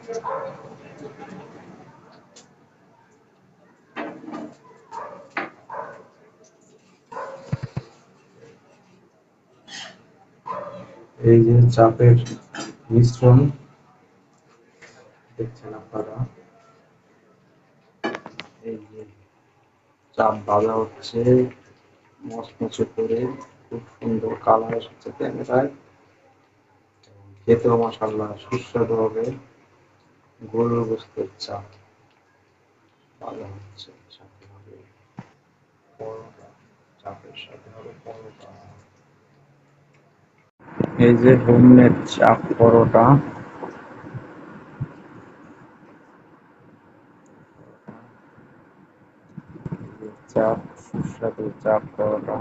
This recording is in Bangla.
এই যে চাপের মিশ্রণ দেখছেন আপনারা, এই যে চাপ ভাজা হচ্ছে মচমচে করে, খুব সুন্দর কালার এসেছে ক্যামেরায়, খেতেও মাশাআল্লাহ সুস্বাদু হবে। গরুর গোশতের চাপ ভাজা হচ্ছে, সাথে হবে পরোটা, চাপের সাথে হবে পরোটা। এই যে হোমমেড চাপ পরোটা, চাপ সুস্বাদু চাপ পরোটা।